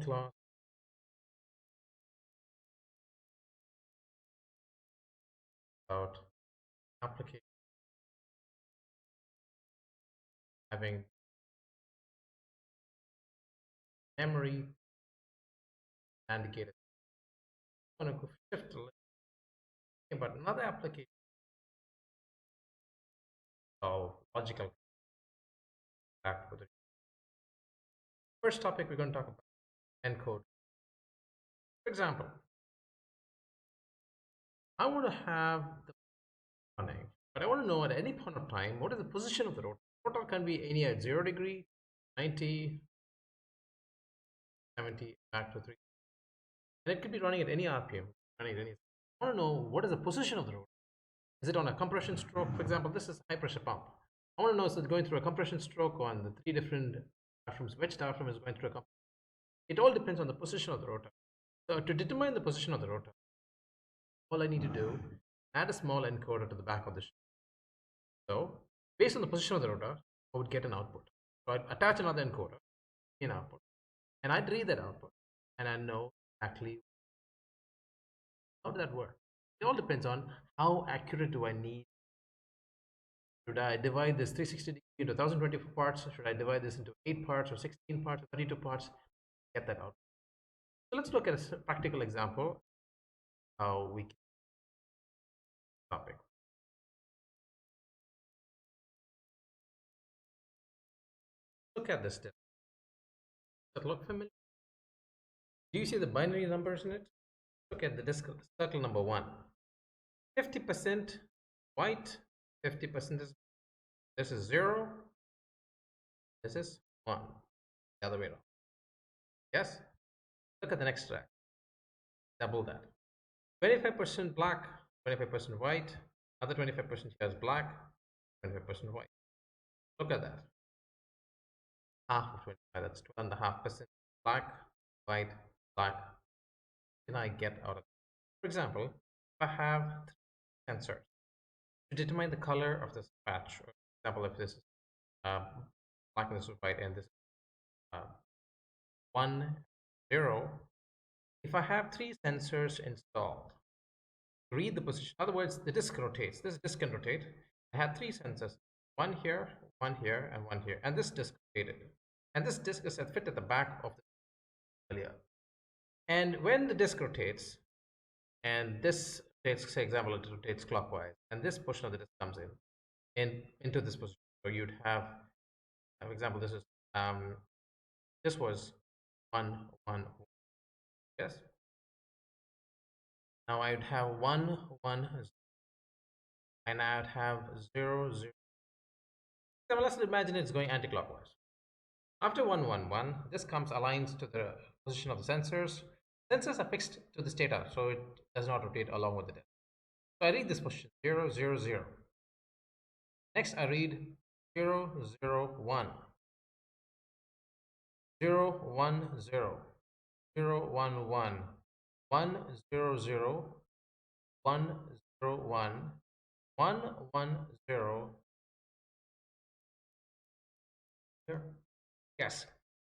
class about application having memory and get it. I'm going to shift a little bit, but another application of logical back to the first topic we're going to talk about encode. For example, I want to have the running, but I want to know at any point of time what is the position of the rotor. Rotor can be any at 0 degree, 90, 70, back to 3. And it could be running at any RPM. Running at any. I want to know what is the position of the rotor. Is it on a compression stroke? For example, this is high pressure pump. I want to know is it going through a compression stroke on the 3 different diaphragms, which diaphragm is going through a compression. It all depends on the position of the rotor. So to determine the position of the rotor, all I need to do, add a small encoder to the back of the ship. So based on the position of the rotor, I would get an output. So I'd attach another encoder, in output, and I'd read that output, and I know exactly how does that work. It all depends on how accurate do I need. Should I divide this 360 degree into 1024 parts? Should I divide this into 8 parts or 16 parts or 32 parts? Get that out. So let's look at a practical example how we can topic. Look at this step. Does that look familiar? Do you see the binary numbers in it? Look at the disk circle number 1. 50% white, 50% is this is 0, this is 1. The other way around. Yes? Look at the next track. Double that. 25% black, 25% white, other 25% here is black, 25% white. Look at that. Half of 25, that's 12.5% black, white, black. Can I get out of it? For example, if I have 3 sensors to determine the color of this patch, for example, if this is black and this is white and this is 1, 0, if I have 3 sensors installed, read the position. In other words, the disk rotates. This disk can rotate. I had 3 sensors, one here, and one here, and this disk rotated. And this disk is fit at the back of the earlier. And when the disk rotates, and this takes, say, example, it rotates clockwise, and this portion of the disk comes in into this position. So you'd have, for example, this is this was 1, 1, yes. Now I would have 1, 1, and I would have 0, 0. So let's imagine it's going anti-clockwise. After 1, 1, 1, this comes aligned to the position of the sensors. Sensors are fixed to this data, so it does not rotate along with the data. So I read this position 0, 0, 0. Next I read 0, 0, 1. 0, 1, 0. 0, 1, 1. 1, 0, 0. 1, 0, 1. 1, 1, 0. Here. Yes.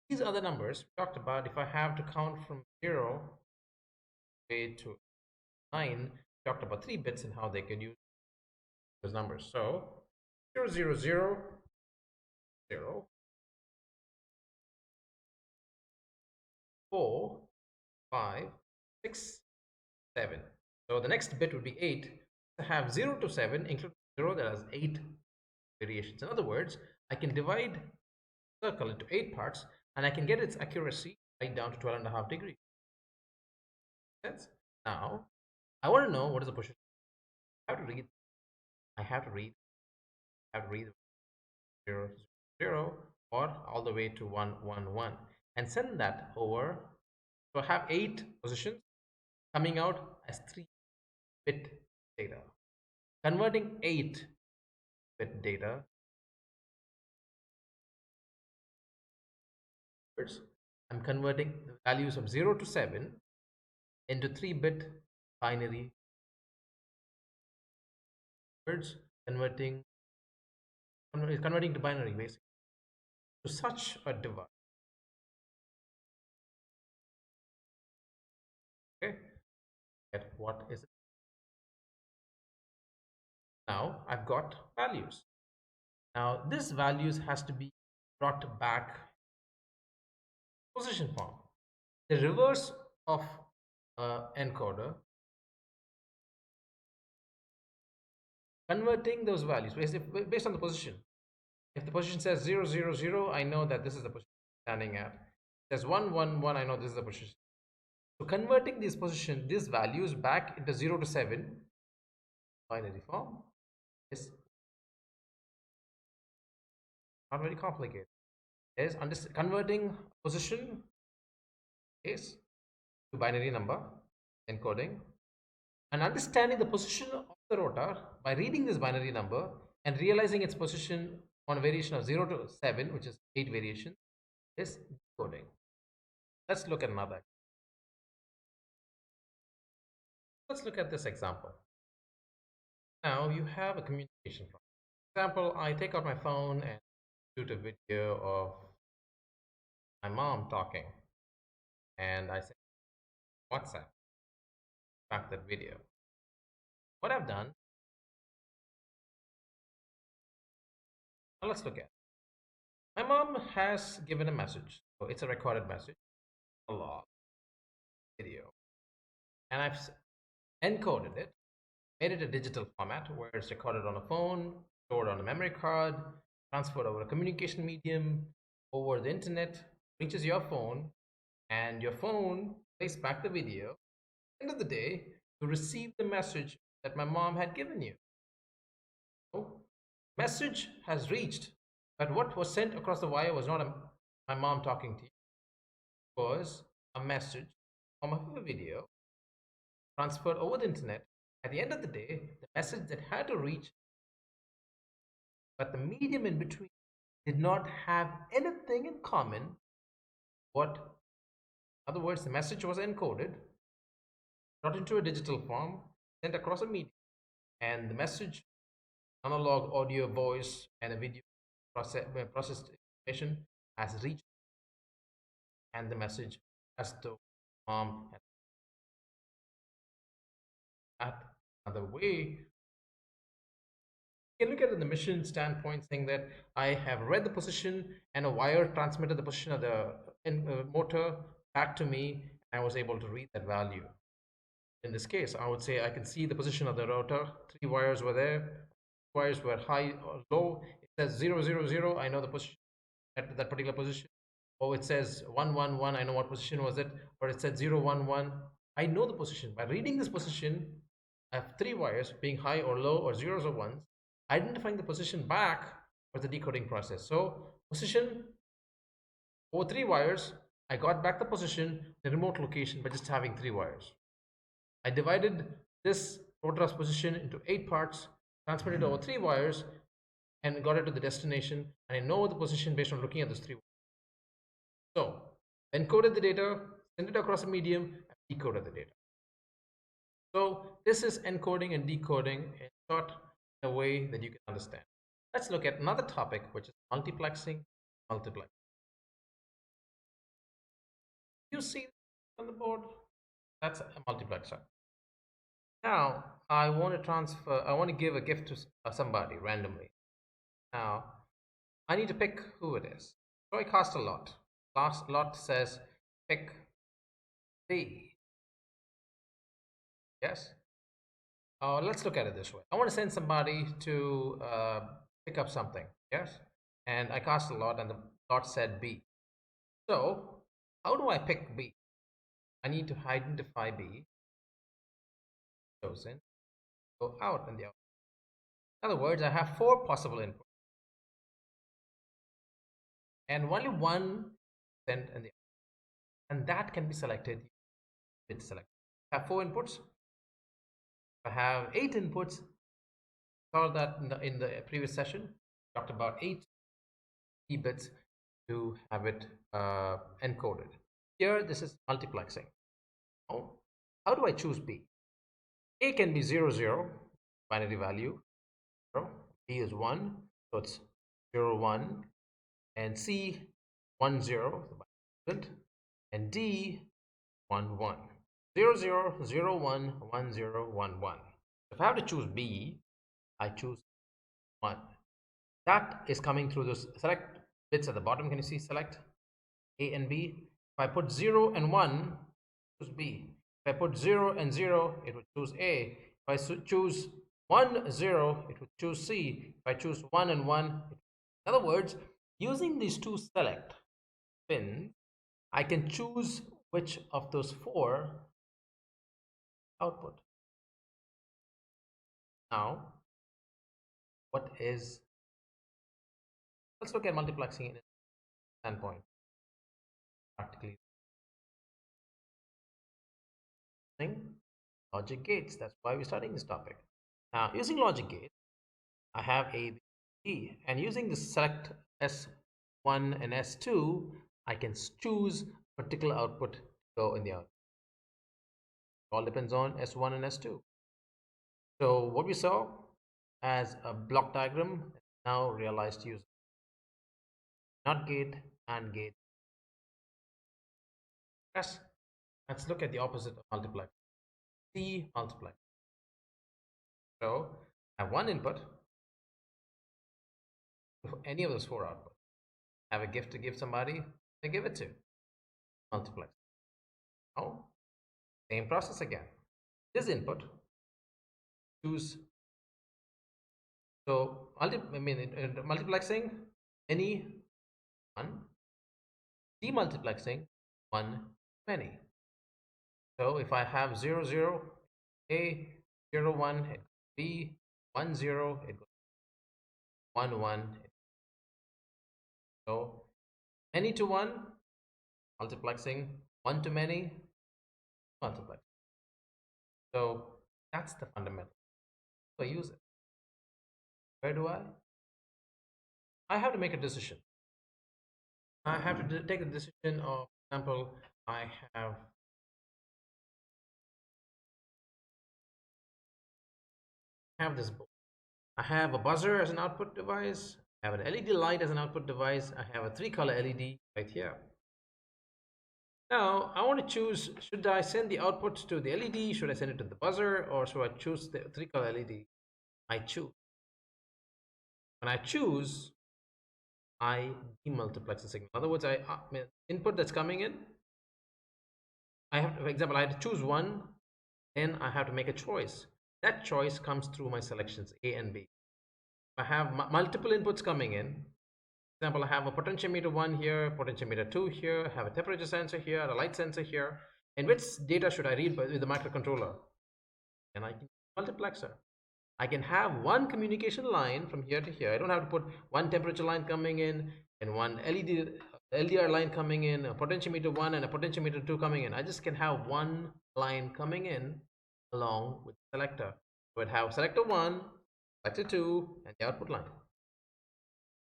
These are the numbers we talked about. If I have to count from 0 to 9, we talked about 3 bits and how they can use those numbers. So 0, 0, 0, 0, 4, 5, 6, 7. So the next bit would be 8. I have 0 to 7, including 0, that has 8 variations. In other words, I can divide the circle into 8 parts and I can get its accuracy right down to 12.5 degrees. Sense? Now, I want to know what is the position. I have to read. I have to read. 0, 0, or all the way to 1, 1, 1, and send that over. So I have 8 positions coming out as 3-bit data. Converting 8-bit data, I'm converting the values of 0 to 7 into 3-bit binary words, converting to binary basically. So such a device Get what is it? Now I've got values. Now this values has to be brought back position form. The reverse of encoder, converting those values based on the position. If the position says 0, 0, 0, I know that this is the position standing at. It says 1, 1, 1, I know this is the position. So converting these values back into 0 to 7 binary form is not very complicated. It is converting position is to binary number, encoding, and understanding the position of the rotor by reading this binary number and realizing its position on a variation of 0 to 7, which is 8 variation, is decoding. Let's look at another. Let's look at this example. Now you have a communication problem. For example, I take out my phone and shoot a video of my mom talking, and I say WhatsApp back that video. What I've done, now let's look at. My mom has given a message, so it's a recorded message, a log video, and I've encoded it, made it a digital format where it's recorded on a phone, stored on a memory card, transferred over a communication medium, over the internet, reaches your phone, and your phone plays back the video. At the end of the day, you receive the message that my mom had given you. So, message has reached, but what was sent across the wire was not my mom talking to you. It was a message from a video transferred over the internet. At the end of the day, the message that had to reach, but the medium in between did not have anything in common. What, in other words, the message was encoded, brought into a digital form, sent across a medium, and the message, analog, audio, voice, and a video processed information has reached, and the message has to mom. That another way, you can look at it in the mission standpoint, saying that I have read the position and a wire transmitted the position of the motor back to me, and I was able to read that value. In this case, I would say I can see the position of the rotor. 3 wires were there. Wires were high or low. It says 0, 0, 0. I know the position at that particular position. Oh, it says 1, 1, 1. I know what position was it. Or it said 0, 1, 1. I know the position. By reading this position, I have 3 wires being high or low or zeros or ones. Identifying the position back was the decoding process. So position over 3 wires, I got back the position, the remote location by just having 3 wires. I divided this rotor's position into 8 parts, transmitted over 3 wires, and got it to the destination. And I know the position based on looking at those 3 wires. So, encoded the data, sent it across a medium, and decoded the data. So, this is encoding and decoding in short, in a way that you can understand. Let's look at another topic, which is multiplexing. Multiplexing. You see on the board? That's a multiplexer. Now, I want to give a gift to somebody randomly. Now, I need to pick who it is. So I cast a lot. Last lot says pick B. Yes? Let's look at it this way. I want to send somebody to pick up something. Yes? And I cast a lot and the lot said B. So, how do I pick B? I need to identify B. Chosen. Go out and the out. In other words, I have 4 possible inputs. And only one sent and the out. And that can be selected with select. I have 4 inputs. I have 8 inputs. Saw that in the previous session. Talked about 8 key bits to have it encoded. Here, this is multiplexing. Now, how do I choose B? A can be 0, 0, binary value. 0. B is 1, so it's 0, 1. And C, 1, 0, and D, 1, 1. 0, 0, 0, 1, 1, 0, 1, 1. If I have to choose B, I choose 1. That is coming through those select bits at the bottom. Can you see select A and B? If I put 0 and 1, choose B. If I put 0 and 0, it would choose A. If I choose 1, 0, it would choose C. If I choose 1 and 1, in other words, using these two select pins, I can choose which of those four output. Now, what is, let's look at multiplexing in a standpoint, practically. Logic gates, that's why we're studying this topic. Now, using logic gates, I have A, B, C, and using the select S1 and S2, I can choose particular output to go in the output. It all depends on S1 and S2. So what we saw as a block diagram is now realized using NOT gate, AND gate. Yes, let's look at the opposite of multiplex. Demultiplexer. So I have one input for any of those four outputs. I have a gift to give somebody, I give it to. Multiplex. Now, same process again. This input, choose. So in multiplexing any one, demultiplexing one many. So if I have 0, 0, A, 0, 1, it goes B, 1, 0, it goes 1, 1. So many to one, multiplexing, one to many, multiplex. So that's the fundamental. So I use it. Where do I? I have to make a decision. I have to take a decision of, for example, I have this book. I have a buzzer as an output device. I have an LED light as an output device. I have a 3-color LED right here. Now, I want to choose, should I send the output to the LED? Should I send it to the buzzer? Or should I choose the 3-color LED? I choose. When I choose, I demultiplex the signal. In other words, input that's coming in, I have to, for example, I have to choose one, then I have to make a choice. That choice comes through my selections, A and B. I have multiple inputs coming in. For example, I have a potentiometer 1 here, potentiometer 2 here, I have a temperature sensor here, a light sensor here. And which data should I read with the microcontroller? And I can multiplexer. I can have one communication line from here to here. I don't have to put one temperature line coming in and one LDR line coming in, a potentiometer 1 and a potentiometer 2 coming in. I just can have one line coming in along with the selector. So I'd have selector 1, selector 2, and the output line.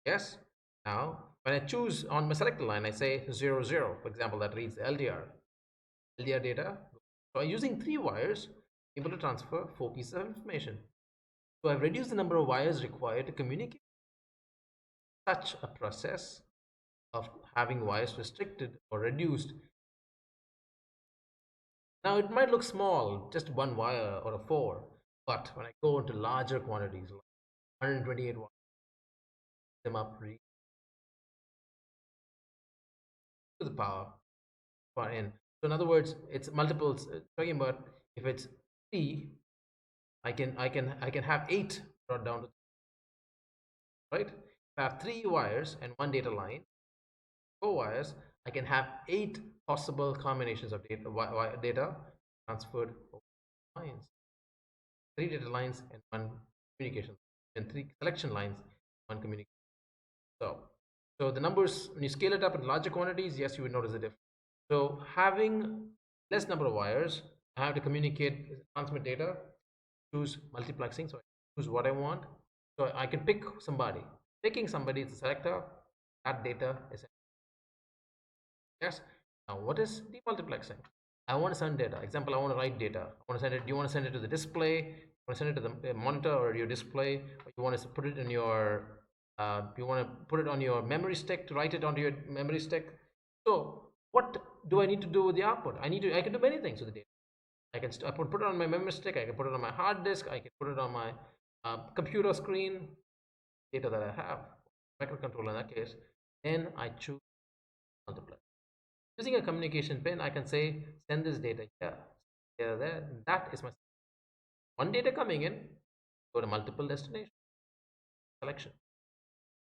Yes? Now, when I choose on my selector line, I say 0, 0, for example, that reads the LDR data. So I'm using 3 wires, able to transfer 4 pieces of information. So I've reduced the number of wires required to communicate. Such a process of having wires restricted or reduced. Now it might look small, just one wire or a 4, but when I go into larger quantities, like 128 wires, them up to the power in. So in other words, it's multiples. Talking about if it's 3, I can have 8 brought down to, right. If I have 3 wires and 1 data line, 4 wires, I can have 8 possible combinations of data transferred over lines. 3 data lines and 1 communication, and 3 selection lines, 1 communication. So the numbers, when you scale it up in larger quantities, yes, you would notice the difference. So having less number of wires, I have to communicate, transmit data, choose multiplexing. So I choose what I want. So I can pick somebody. Picking somebody is the selector. That data is, yes. Now what is demultiplexing? I want to send data. Example, I want to write data. I want to send it. Do you want to send it to the display? You want to send it to the monitor or your display? Or you want to put it in your you want to put it on your memory stick, to write it onto your memory stick. So what do I need to do with the output? I can do many things with the data. I put it on my memory stick, I can put it on my hard disk, I can put it on my computer screen, data that I have, microcontroller in that case. Then I choose multiplex. Using a communication pin, I can say send this data here, here, there. That is my one data coming in. Go to multiple destination selection.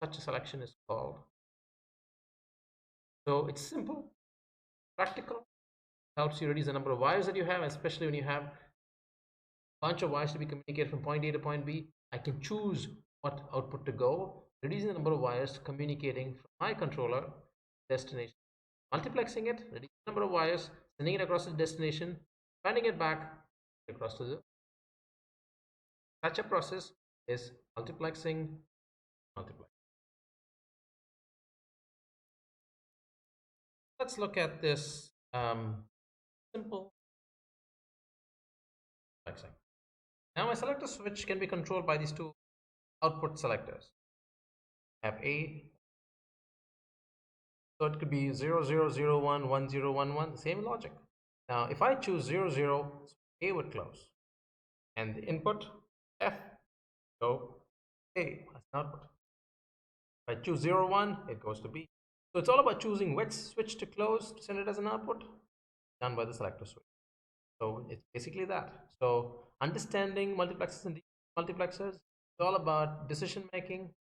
Such a selection is called. So it's simple, practical, helps you reduce the number of wires that you have, especially when you have a bunch of wires to be communicated from point A to point B. I can choose what output to go, reducing the number of wires communicating from my controller destination. Multiplexing it, reducing the number of wires, sending it across the destination, sending it back across to the such a process is multiplexing. Multiplex. Let's look at this simple multiplexing. Now my selector switch can be controlled by these two output selectors. I have A, so it could be 0001, 1011, the same logic. Now if I choose 00, A would close, and the input F, so A as an output. If I choose 01, it goes to B. So it's all about choosing which switch to close to send it as an output, done by the selector switch. So it's basically that. So understanding multiplexers and multiplexers, it's all about decision making,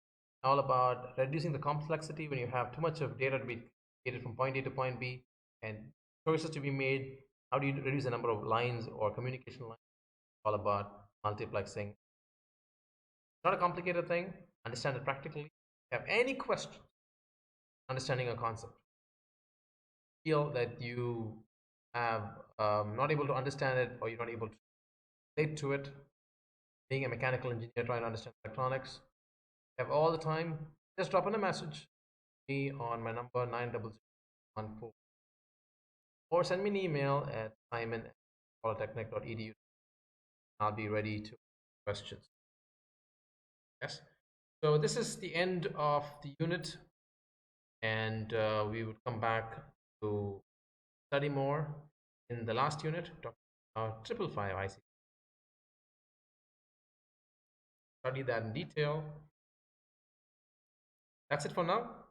all about reducing the complexity when you have too much of data to be created from point A to point B and choices to be made. How do you reduce the number of lines or communication lines? All about multiplexing. It's not a complicated thing. Understand it practically. If you have any questions understanding a concept, feel that you have not able to understand it or you're not able to relate to it, being a mechanical engineer trying to understand electronics, have all the time, just drop in a message me on my number 90014 or send me an email at simon@polytechnic.edu. I'll be ready to questions. Yes. So this is the end of the unit, and we would come back to study more in the last unit, talking about 555 IC. Study that in detail. That's it for now.